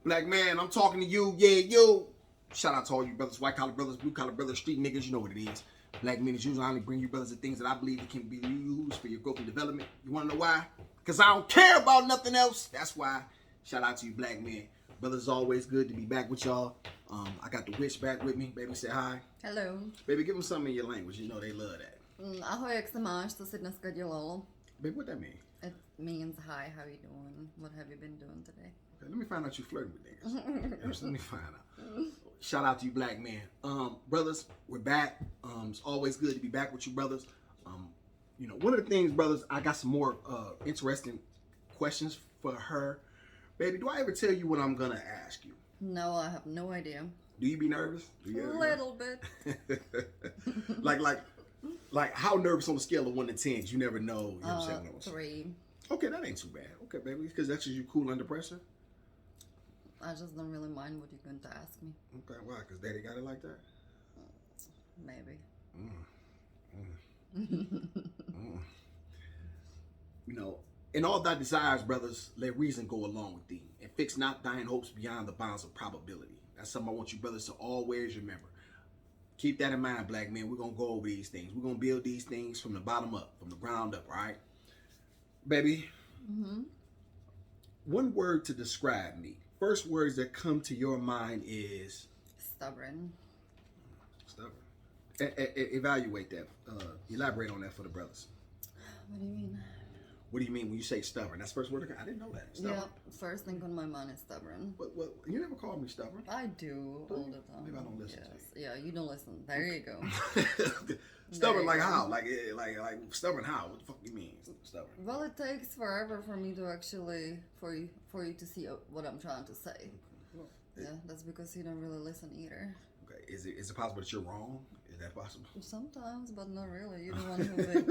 Black man, I'm talking to you. Yeah, you. Shout out to all you brothers, white collar brothers, blue collar brothers, street niggas. You know what it is. Black men is usually only bring you brothers the things that I believe that can be used for your growth and development. You want to know why? Because I don't care about nothing else. That's why. Shout out to you, black men. Brothers, it's always good to be back with y'all. I got the witch back with me. Baby, say hi. Hello. Baby, give them something in your language. You know they love that. Ahoj, jak se máš? Co si dneska dělal? Baby, what that mean? It means hi, how you doing? What have you been doing today? Okay, let me find out you flirting with niggas. Let me find out. Shout out to you, black men. Brothers, we're back. It's always good to be back with you, brothers. You know, one of the things, brothers, I got some more interesting questions for her. Baby, do I ever tell you what I'm gonna ask you? No, I have no idea. Do you be nervous? Do you A little bit. like how nervous on a scale of 1 to 10? You never know. You know what I'm saying? 3. Okay, that ain't too bad. Okay, baby, because that's just you cool under pressure. I just don't really mind what you're going to ask me. Okay, why? Because daddy got it like that? Maybe. You know, in all thy desires, brothers, let reason go along with thee, and fix not thine hopes beyond the bounds of probability. That's something I want you brothers to always remember. Keep that in mind, black men. We're going to go over these things. We're going to build these things from the bottom up, from the ground up, all right? Baby, one word to describe me. First words that come to your mind is? Stubborn. Stubborn. Evaluate that. Elaborate on that for the brothers. What do you mean? What do you mean when you say stubborn? That's the first word. I didn't know that. Stubborn. Yeah, first thing on my mind is stubborn. But you never called me stubborn. I do all the time. Maybe I don't listen yes. to you. Yeah, you don't listen. There you go. Stubborn like how? Like stubborn how? What the fuck you mean stubborn? Well, it takes forever for me to actually for you to see what I'm trying to say. Yeah, that's because you don't really listen either. Okay, is it possible that you're wrong? Is that possible? Sometimes, but not really. You're the one who is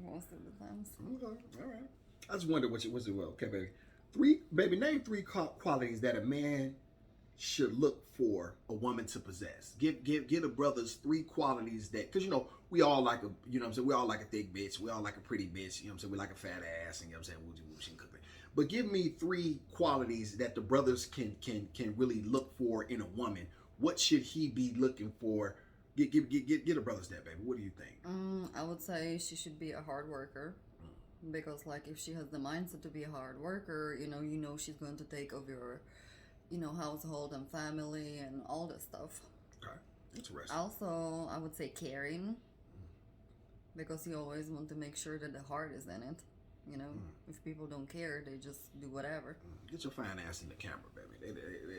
most of the times. Okay, all right. I just wondered what's it. Well, okay, baby. Name 3 qualities that a man should look for a woman to possess. Give the brothers 3 qualities that, because you know we all like a, you know what I'm saying, we all like a thick bitch, we all like a pretty bitch, you know what I'm saying, we like a fat ass, and you know what I'm saying, woochie and cook it. But give me 3 qualities that the brothers can really look for in a woman. What should he be looking for? Get the brothers that, baby. What do you think? I would say she should be a hard worker. Because like if she has the mindset to be a hard worker, you know she's going to take over your, household and family and all this stuff. Okay, interesting. Also, I would say caring. Because you always want to make sure that the heart is in it. You know, if people don't care, they just do whatever. Get your fine ass in the camera, baby.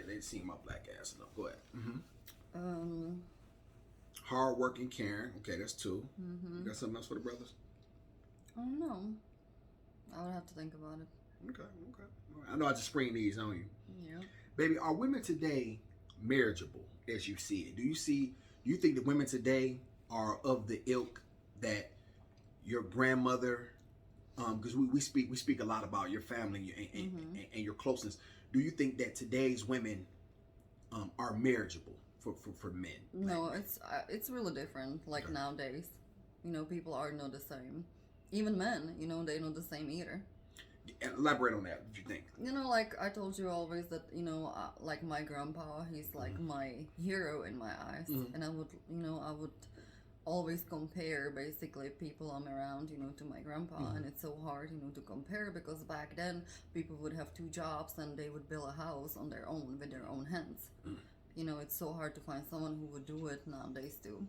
They see my black ass enough. Go ahead. Hard working, caring. Okay, that's 2. You got something else for the brothers? I don't know. I would have to think about it. Okay. I know I just spring these on you. Yeah. Baby, are women today marriageable as you see it? Do you think that women today are of the ilk that your grandmother, because we speak a lot about your family and your closeness. Do you think that today's women are marriageable for men? No, it's really different. Like nowadays, people are not the same. Even men, they're not the same either. Elaborate on that. What you think? Like I told you always that, like my grandpa, he's like my hero in my eyes, and I would always compare basically people I'm around, to my grandpa, and it's so hard, to compare because back then people would have 2 jobs and they would build a house on their own with their own hands. It's so hard to find someone who would do it nowadays too.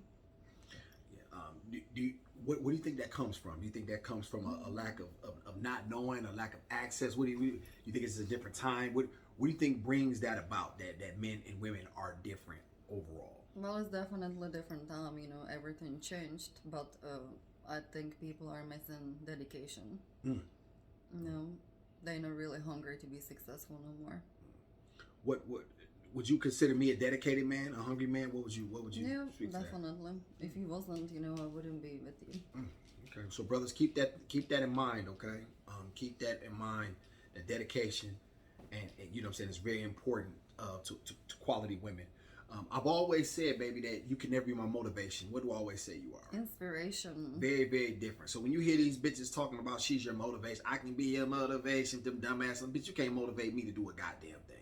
Yeah. What do you think that comes from? Do you think that comes from a lack of not knowing, a lack of access? What do you think it's a different time? What do you think brings that about, that men and women are different overall? Well, it's definitely a different time, everything changed, but I think people are missing dedication. They're not really hungry to be successful no more. What would you consider me a dedicated man, a hungry man? What would you Yeah, speak to definitely. If he wasn't, I wouldn't be with you. Okay, so brothers, keep that in mind, okay? Keep that in mind, the dedication, and you know what I'm saying, it's very important to quality women. I've always said, baby, that you can never be my motivation. What do I always say you are? Inspiration. Very, very different. So when you hear these bitches talking about she's your motivation, I can be your motivation, them dumbass, bitch, you can't motivate me to do a goddamn thing.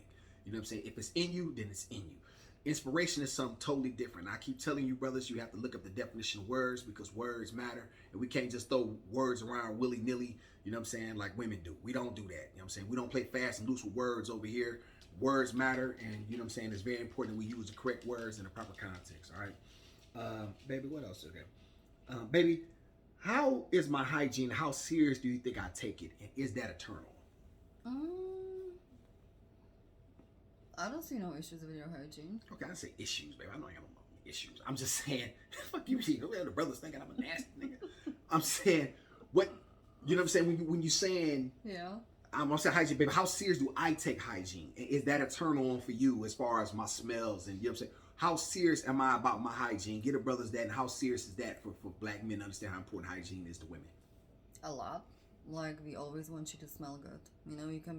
You know what I'm saying? If it's in you, then it's in you. Inspiration is something totally different. I keep telling you, brothers, you have to look up the definition of words because words matter. And we can't just throw words around willy-nilly, you know what I'm saying, like women do. We don't do that. You know what I'm saying? We don't play fast and loose with words over here. Words matter, and you know what I'm saying, it's very important that we use the correct words in the proper context, all right? Baby, what else? Okay. Baby, how is my hygiene? How serious do you think I take it? And is that a turn on? I don't see no issues with your hygiene. Okay, I say issues, baby. I know I got no issues. I'm just saying, fuck you, the brothers thinking I'm a nasty nigga. I'm saying, what, you know what I'm saying? When you saying, yeah, I'm gonna say hygiene, baby. How serious do I take hygiene? And is that a turn on for you as far as my smells? And you know what I'm saying? How serious am I about my hygiene? Get the brothers that, and how serious is that for black men to understand how important hygiene is to women? A lot. Like, we always want you to smell good. You know, you can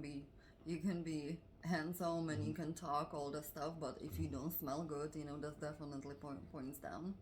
be handsome and you can talk all the stuff, but if you don't smell good, you know, that's definitely points down.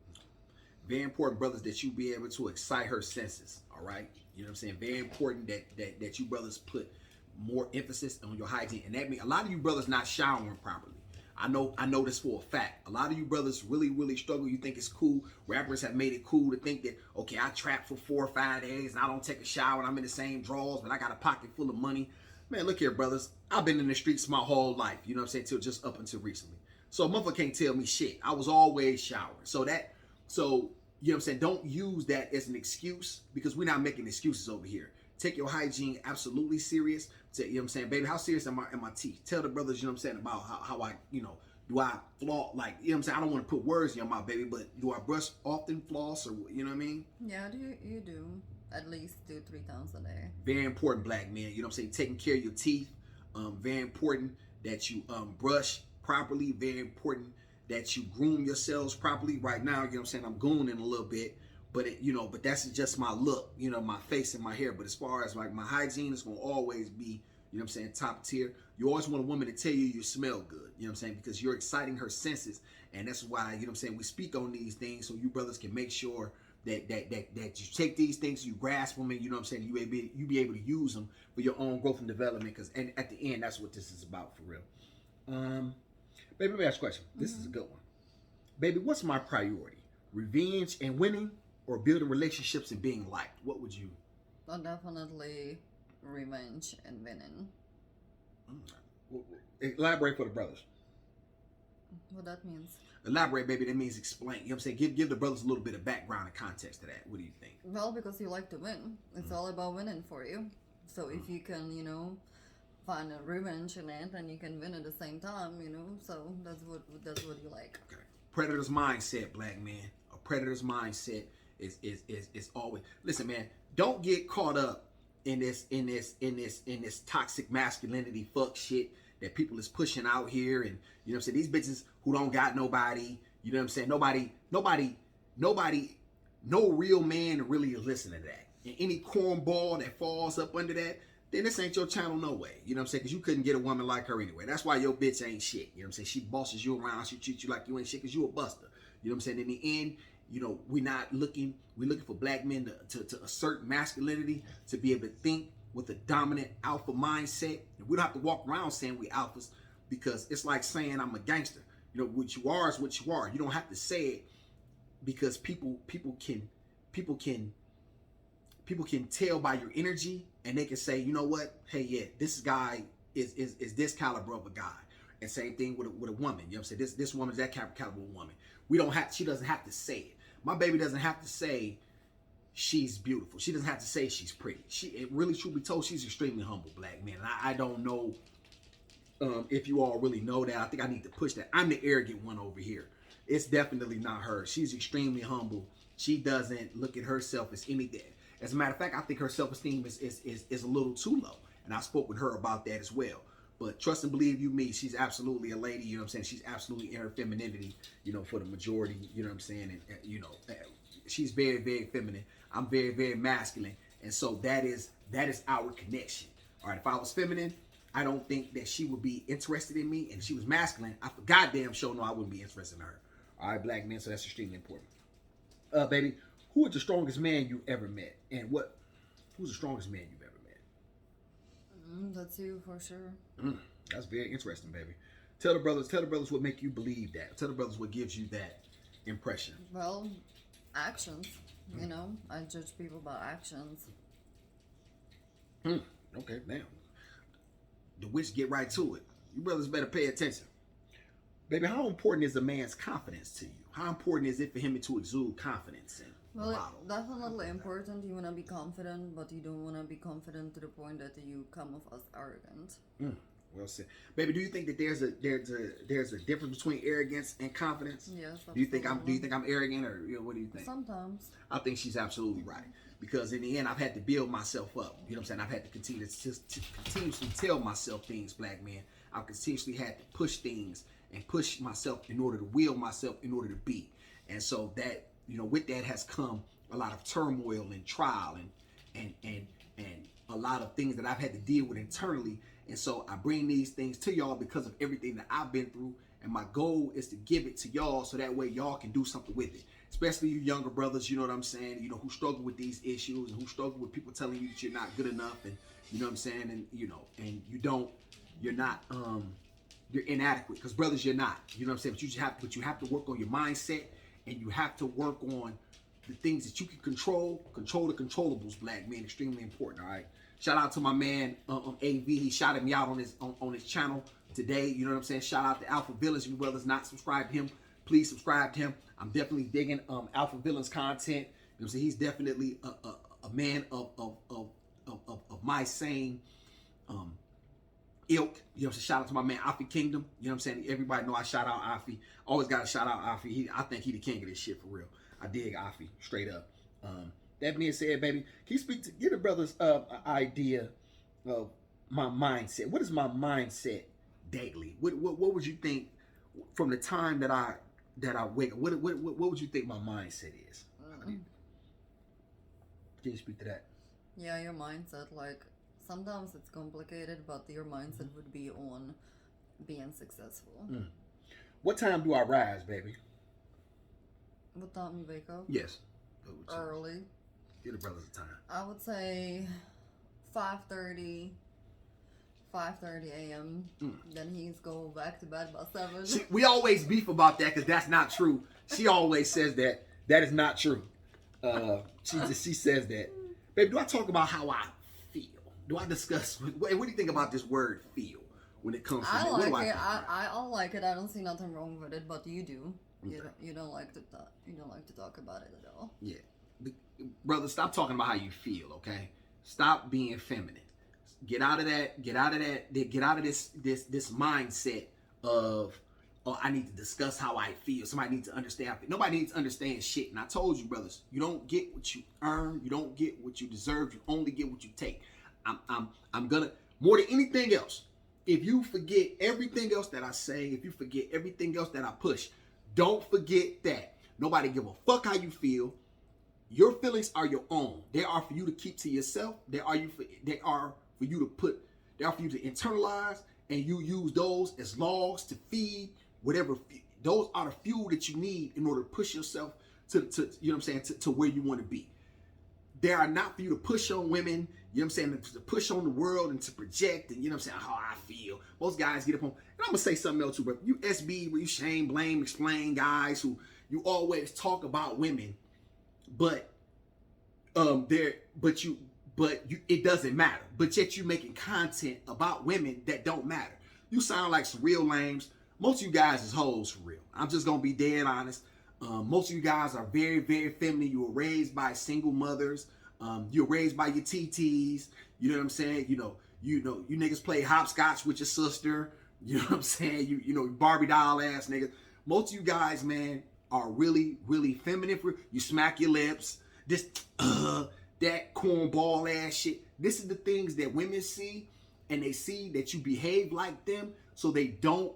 Very important, brothers, that you be able to excite her senses. All right, you know what I'm saying? Very important that you brothers put more emphasis on your hygiene, and that means a lot of you brothers not showering properly. I know this for a fact. A lot of you brothers really struggle. You think it's cool. Rappers have made it cool to think that, okay, I trap for 4 or 5 days and I don't take a shower and I'm in the same drawers, but I got a pocket full of money. Man, look here, brothers. I've been in the streets my whole life, you know what I'm saying, till just up until recently. So a motherfucker can't tell me shit. I was always showering. So you know what I'm saying, don't use that as an excuse, because we're not making excuses over here. Take your hygiene absolutely serious. You know what I'm saying, baby, how serious am I in my teeth? Tell the brothers, you know what I'm saying, about how I, you know, do I floss, like, you know what I'm saying, I don't want to put words in your mouth, baby, but do I brush often, floss, or, you know what I mean? Yeah, you do. At least 2-3 times a day. Very important, black men, you know what I'm saying, taking care of your teeth. Very important that you brush properly. Very important that you groom yourselves properly. Right now, you know what I'm saying, I'm gooning a little bit, but but that's just my look, you know, my face and my hair. But as far as like my hygiene, is gonna always be, you know what I'm saying, top tier. You always want a woman to tell you smell good, you know what I'm saying, because you're exciting her senses, and that's why, you know what I'm saying, we speak on these things so you brothers can make sure that you take these things, you grasp them, and you know what I'm saying, you be able to use them for your own growth and development. Because and at the end, that's what this is about for real. Baby, let me ask a question. This is a good one. Baby, what's my priority? Revenge and winning, or building relationships and being liked? What would you? Well, definitely revenge and winning. Elaborate for the brothers. What that means? Elaborate, baby. That means explain. You know what I'm saying? Give the brothers a little bit of background and context to that. What do you think? Well, because you like to win. It's all about winning for you. So if you can, you know, find a revenge in it, and you can win at the same time, you know, so that's what you like. Okay. Predator's mindset, black man. A predator's mindset is always, listen, man, don't get caught up in this toxic masculinity fuck shit that people is pushing out here. And you know what I'm saying, these bitches who don't got nobody, you know what I'm saying, nobody, no real man really is listening to that. And any cornball that falls up under that, then this ain't your channel no way. You know what I'm saying? Because you couldn't get a woman like her anyway. That's why your bitch ain't shit. You know what I'm saying? She bosses you around. She treats you like you ain't shit because you a buster. You know what I'm saying? In the end, you know, we're looking for black men to assert masculinity, to be able to think with a dominant alpha mindset. And we don't have to walk around saying we alphas, because it's like saying I'm a gangster. You know, what you are is what you are. You don't have to say it, because people can tell by your energy, and they can say, you know what, hey, yeah, this guy is this caliber of a guy. And same thing with a woman. You know what I'm saying? This woman is that caliber of woman. She doesn't have to say it. My baby doesn't have to say she's beautiful. She doesn't have to say she's pretty. It really, truth be told, she's extremely humble, black man. And I don't know if you all really know that. I think I need to push that. I'm the arrogant one over here. It's definitely not her. She's extremely humble. She doesn't look at herself as anything. As a matter of fact, I think her self-esteem is a little too low. And I spoke with her about that as well. But trust and believe you me, she's absolutely a lady, you know what I'm saying? She's absolutely in her femininity, you know, for the majority, you know what I'm saying? And you know, she's very, very feminine. I'm very, very masculine. And so that is our connection. All right, if I was feminine, I don't think that she would be interested in me. And if she was masculine, I for goddamn sure know I wouldn't be interested in her. All right, black men. So that's extremely important. Baby, who is the strongest man you ever met? And who's the strongest man you've ever met? That's you for sure. That's very interesting, baby. Tell the brothers what make you believe that. Tell the brothers what gives you that impression. Well, actions. You know, I judge people by actions. Okay, damn. The witch get right to it. You brothers better pay attention. Baby, how important is a man's confidence to you? How important is it for him to exude confidence in? Well, it's definitely important. You want to be confident, but you don't want to be confident to the point that you come off as arrogant. Well said, baby. Do you think that there's a difference between arrogance and confidence? Yes. Do you think I'm arrogant, or what do you think? Sometimes. I think she's absolutely right, because in the end, I've had to build myself up. You know what I'm saying? I've had to continue to continuously tell myself things, black man. I've continuously had to push things and push myself in order to will myself in order to be. And so that, with that has come a lot of turmoil and trial and a lot of things that I've had to deal with internally. And so I bring these things to y'all because of everything that I've been through. And my goal is to give it to y'all so that way y'all can do something with it. Especially you younger brothers, you know what I'm saying? Who struggle with these issues and who struggle with people telling you that you're not good enough, and you know what I'm saying? And and you're inadequate, because brothers, you're not. You know what I'm saying? But you have to work on your mindset, and you have to work on the things that you can control the controllables, black man. Extremely important. All right. Shout out to my man AV. He shouted me out on his channel today. You know what I'm saying? Shout out to Alpha Villains. If you brothers not subscribed to him, please subscribe to him. I'm definitely digging Alpha Villains content. You know what I'm saying? He's definitely a man of my same ilk. You know what I'm saying? Shout out to my man Afi Kingdom. You know what I'm saying? Everybody know I shout out Afi. Always got to shout out Afi. I think he the king of this shit for real. I dig Afi straight up. That being said, baby, can you give the brothers an idea of my mindset? What is my mindset daily? What would you think from the time that I wake up? What would you think my mindset is? Can you speak to that? Yeah, your mindset. Like, sometimes it's complicated, but your mindset would be on being successful. What time do I rise, baby? What time you wake up? Yes. Early. Give the brothers a time. I would say 5:30 a.m. Then he's going back to bed by 7. We always beef about that because that's not true. She always says that. That is not true. She says that. Baby, do I talk about how I feel? Do I discuss? What do you think about this word "feel" when it comes to I me? like it. I like it. I don't see nothing wrong with it, but you do. Okay. You don't like to talk about it at all. Yeah. Brother, stop talking about how you feel, okay? Stop being feminine. Get out of that. Get out of this mindset of, oh, I need to discuss how I feel. Somebody needs to understand. Nobody needs to understand shit. And I told you, brothers, you don't get what you earn. You don't get what you deserve. You only get what you take. I'm gonna, more than anything else, if you forget everything else that I say, if you forget everything else that I push, don't forget that nobody give a fuck how you feel. Your feelings are your own. They are for you to keep to yourself. They are for you to internalize, and you use those as logs to feed whatever. Those are the fuel that you need in order to push yourself to you know what I'm saying, to where you want to be. They are not for you to push on women, you know what I'm saying, to push on the world and to project, and you know what I'm saying, how I feel. Most guys get up on, and I'm gonna say something else too, bro. You SB, where you shame, blame, explain guys who you always talk about women, but it doesn't matter. But yet you making content about women that don't matter. You sound like some real lames. Most of you guys is hoes for real. I'm just gonna be dead honest. Most of you guys are very, very feminine. You were raised by single mothers. You're raised by your TTs. You know what I'm saying? You niggas play hopscotch with your sister. You know what I'm saying? You Barbie doll ass niggas. Most of you guys, man, are really, really feminine. You smack your lips. This that cornball ass shit. This is the things that women see, and they see that you behave like them, so they don't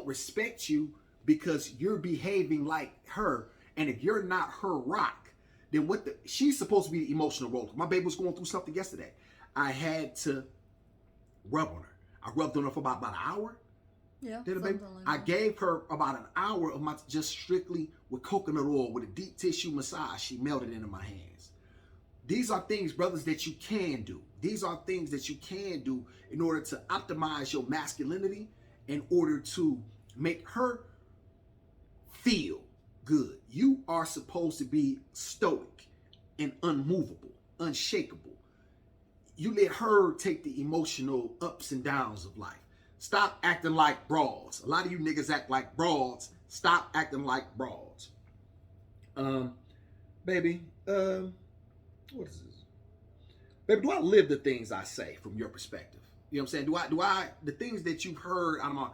respect you because you're behaving like her. And if you're not her rock, then she's supposed to be the emotional roller. My baby was going through something yesterday. I had to rub on her. I rubbed on her for about an hour. Yeah, Did it, something baby? like I that. gave her about an hour of my just strictly with coconut oil with a deep tissue massage. She melted into my hands. These are things, brothers, that you can do. These are things that you can do in order to optimize your masculinity, in order to make her feel good. You are supposed to be stoic and unmovable, unshakable. You let her take the emotional ups and downs of life. Stop acting like broads. A lot of you niggas act like broads. Stop acting like broads. Baby, what is this? Baby, do I live the things I say from your perspective? You know what I'm saying? Do I the things that you've heard out of my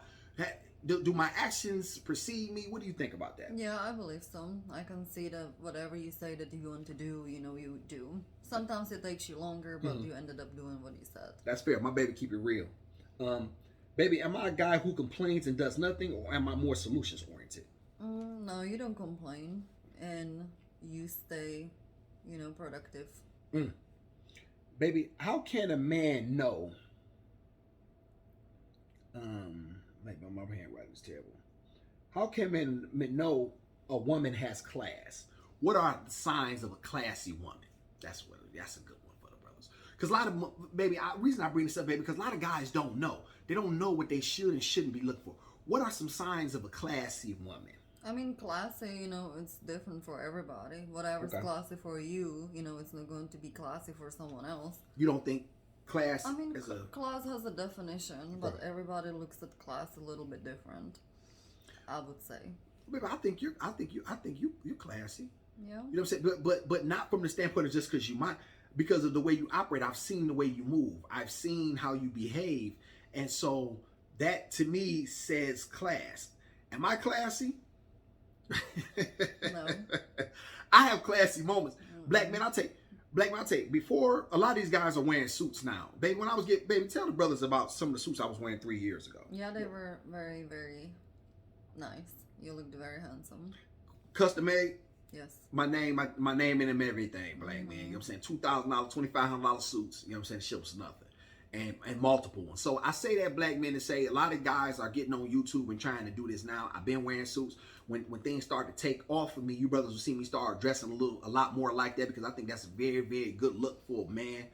do my actions precede me? What do you think about that? Yeah, I believe so. I can see that whatever you say that you want to do, you do. Sometimes it takes you longer, but you ended up doing what you said. That's fair. My baby, keep it real. Baby, am I a guy who complains and does nothing, or am I more solutions oriented? No, you don't complain, and you stay, productive. Baby, how can a man know? Like my handwriting is terrible. How can men know a woman has class? What are the signs of a classy woman? That's a good one for the brothers. Because a lot of baby, reason I bring this up, baby, because a lot of guys don't know. They don't know what they should and shouldn't be looking for. What are some signs of a classy woman? I mean, classy, it's different for everybody. Whatever's classy for you, it's not going to be classy for someone else. You don't think class? I mean, class has a definition, but everybody looks at class a little bit different, I would say. Baby, I think you're classy. Yeah. You know what I'm saying? But not from the standpoint of just because you might, because of the way you operate. I've seen the way you move. I've seen how you behave, and so that to me says class. Am I classy? No. I have classy moments. Blackmen, I'll take. Before, a lot of these guys are wearing suits now. Baby, when I was baby, tell the brothers about some of the suits I was wearing 3 years ago. Yeah, they were very, very nice. You looked very handsome. Custom made. Yes. My name in them, everything, Blackmen. You know what I'm saying? $2,000, $2,500 suits. You know what I'm saying? Shit was nothing. And multiple ones. So I say that, Blackmen, to say a lot of guys are getting on YouTube and trying to do this now. I've been wearing suits. When things start to take off for me, you brothers will see me start dressing a lot more like that, because I think that's a very, very good look for a man.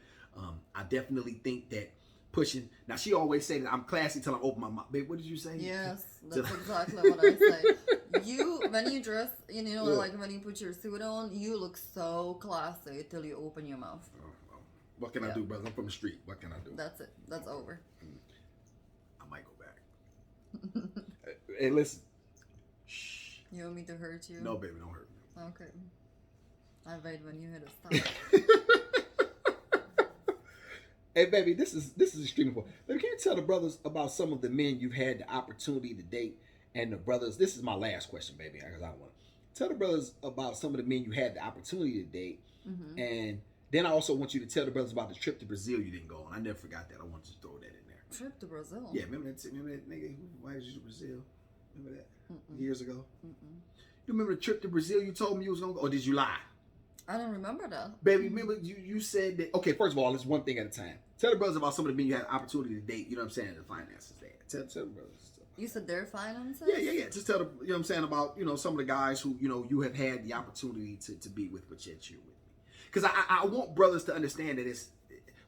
I definitely think that pushing. Now, she always say that I'm classy till I open my mouth. Babe, what did you say? Yes, that's exactly what I say. When you dress, like when you put your suit on, you look so classy till you open your mouth. What can I do, brother? I'm from the street. What can I do? That's it. That's over. I might go back. Hey, listen. Shh. You want me to hurt you? No, baby, don't hurt me. Okay. I wait when you hit a stop. Hey, baby, this is extremely important. Baby, can you tell the brothers about some of the men you've had the opportunity to date, and the brothers? This is my last question, baby, because I want to tell the brothers about some of the men you had the opportunity to date, and then I also want you to tell the brothers about the trip to Brazil you didn't go on. I never forgot that. I wanted to throw that in there. Trip to Brazil? Yeah, remember that nigga who invited you to Brazil? Remember that? Years ago? You remember the trip to Brazil you told me you was going to go? Or did you lie? I don't remember that. Baby, remember you said that. Okay, first of all, it's one thing at a time. Tell the brothers about some of the men you had the opportunity to date. You know what I'm saying? The finances there. Tell the brothers. You said their finances? Yeah. Just tell the, you know what I'm saying, about, some of the guys who, you have had the opportunity to be with, but yet you're with me. Because I want brothers to understand that it's,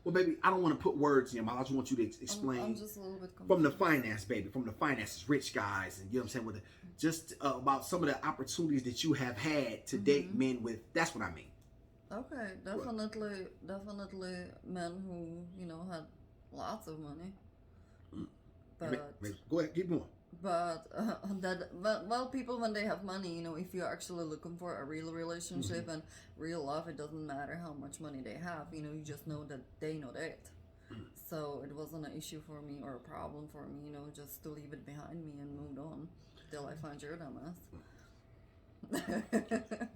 well, baby, I don't want to put words in your mouth. I just want you to explain. I'm just a little bit confused. From the finance, baby, from the finances, rich guys, and you know what I'm saying, just about some of the opportunities that you have had to date men with. That's what I mean. Okay, definitely men who, had lots of money. But go ahead, keep going. But people, when they have money, if you're actually looking for a real relationship and real love, it doesn't matter how much money they have. You just know that they know that. So it wasn't an issue for me or a problem for me. Just to leave it behind me and moved on till I find your dumbass.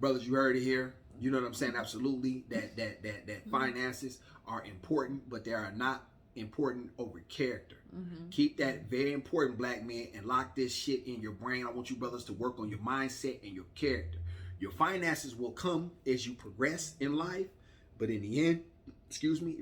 Brothers, you heard it here. You know what I'm saying? Absolutely. That finances are important, but they are not important over character. Keep that very important, black men, and lock this shit in your brain. I want you brothers to work on your mindset and your character. Your finances will come as you progress in life, but in the end,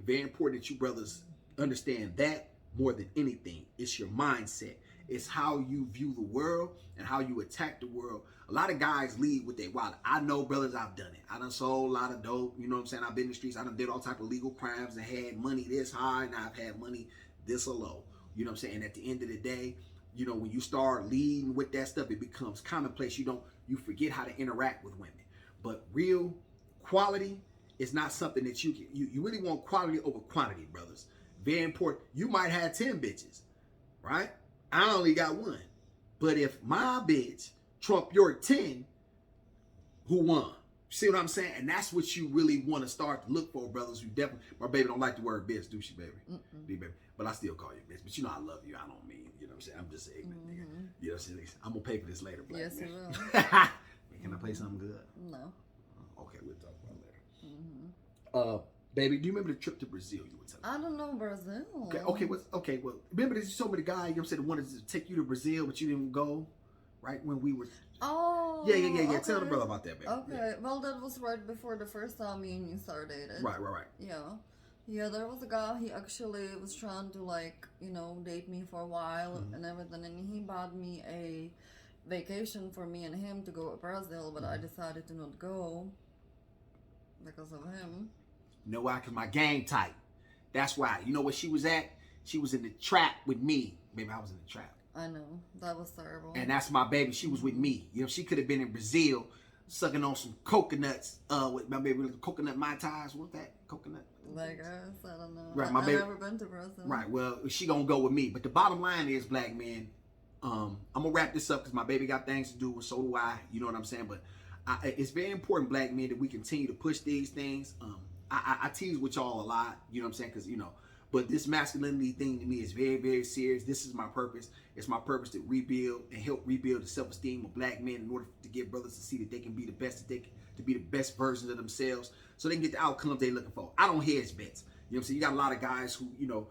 very important that you brothers understand that more than anything. It's your mindset. It's how you view the world and how you attack the world. A lot of guys lead with their wallet. I know, brothers, I've done it. I done sold a lot of dope. You know what I'm saying? I've been in the streets. I done did all type of legal crimes and had money this high, and I've had money this low. You know what I'm saying? At the end of the day, you know, when you start leading with that stuff, it becomes commonplace. You forget how to interact with women. But real quality is not something that you really want quality over quantity, brothers. Very important. You might have 10 bitches, right? I only got one. But if my bitch trump your 10, who won? See what I'm saying? And that's what you really want to start to look for, brothers. You definitely, my baby don't like the word bitch, do she, baby? Baby? But I still call you bitch. But you know I love you. I don't mean, you know what I'm saying? I'm just an ignorant nigga. You know what I'm saying? I'm going to pay for this later, Black Yes, man. you will. Can I play something good? No. Okay, we'll talk about it later. Baby, do you remember the trip to Brazil you were telling me? I don't know Brazil. Well, remember there's so many guys, you know what I'm saying, that wanted to take you to Brazil, but you didn't go, right, when we were... Oh. Yeah. Okay. Tell the brother about that, baby. Okay. Yeah. Well, that was right before the first time me and you started dating. Right. Yeah, there was a guy, he actually was trying to, like, you know, date me for a while and everything, and he bought me a vacation for me and him to go to Brazil, but I decided to not go because of him. You know why? Because my game tight. That's why. You know where she was at? She was in the trap with me. Maybe I was in the trap. I know. That was terrible. And that's my baby. She was with me. You know, she could have been in Brazil sucking on some coconuts with my baby. Coconut Mai Tais. What's that? Coconut? I guess. I don't know. Right, I've never been to Brazil. Right. Well, she gonna go with me. But the bottom line is, Black men, I'm gonna wrap this up because my baby got things to do, and so do I. You know what I'm saying? But it's very important, Black men, that we continue to push these things. I tease with y'all a lot. You know what I'm saying? Because, you know, but this masculinity thing to me is very, very serious. This is my purpose. It's my purpose to rebuild and help rebuild the self-esteem of Black men in order to get brothers to see that they can be the best, to be the best versions of themselves, so they can get the outcomes they're looking for. I don't hedge bets. You know what I'm saying? You got a lot of guys who, you know,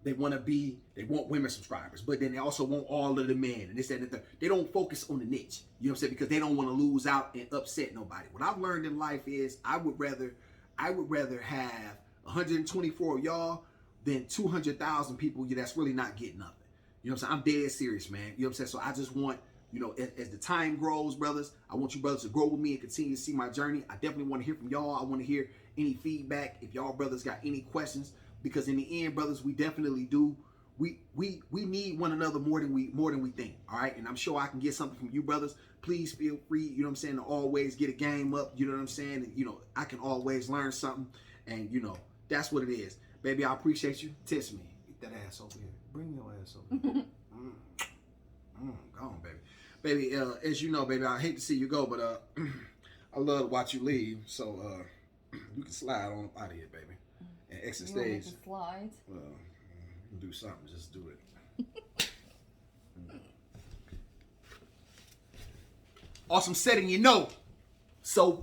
they want women subscribers, but then they also want all of the men and this, that, and the third. They don't focus on the niche. You know what I'm saying? Because they don't want to lose out and upset nobody. What I've learned in life is I would rather have 124 of y'all than 200,000 people that's really not getting nothing. You know what I'm saying? I'm dead serious, man. You know what I'm saying? So I just want, you know, as the time grows, brothers, I want you brothers to grow with me and continue to see my journey. I definitely want to hear from y'all. I want to hear any feedback. If y'all brothers got any questions, because in the end, brothers, we definitely do. We need one another more than we think. All right. And I'm sure I can get something from you, brothers. Please feel free, you know what I'm saying, to always get a game up. You know what I'm saying? And, you know, I can always learn something. And, you know, that's what it is. Baby, I appreciate you. Test me. Get that ass over here. Bring your ass over here. Go on, baby. Baby, as you know, baby, I hate to see you go, but I love to watch you leave. So you can slide on out of here, baby. And exit You want me stage. to slide? You can do something. Just do it. Awesome setting, you know. So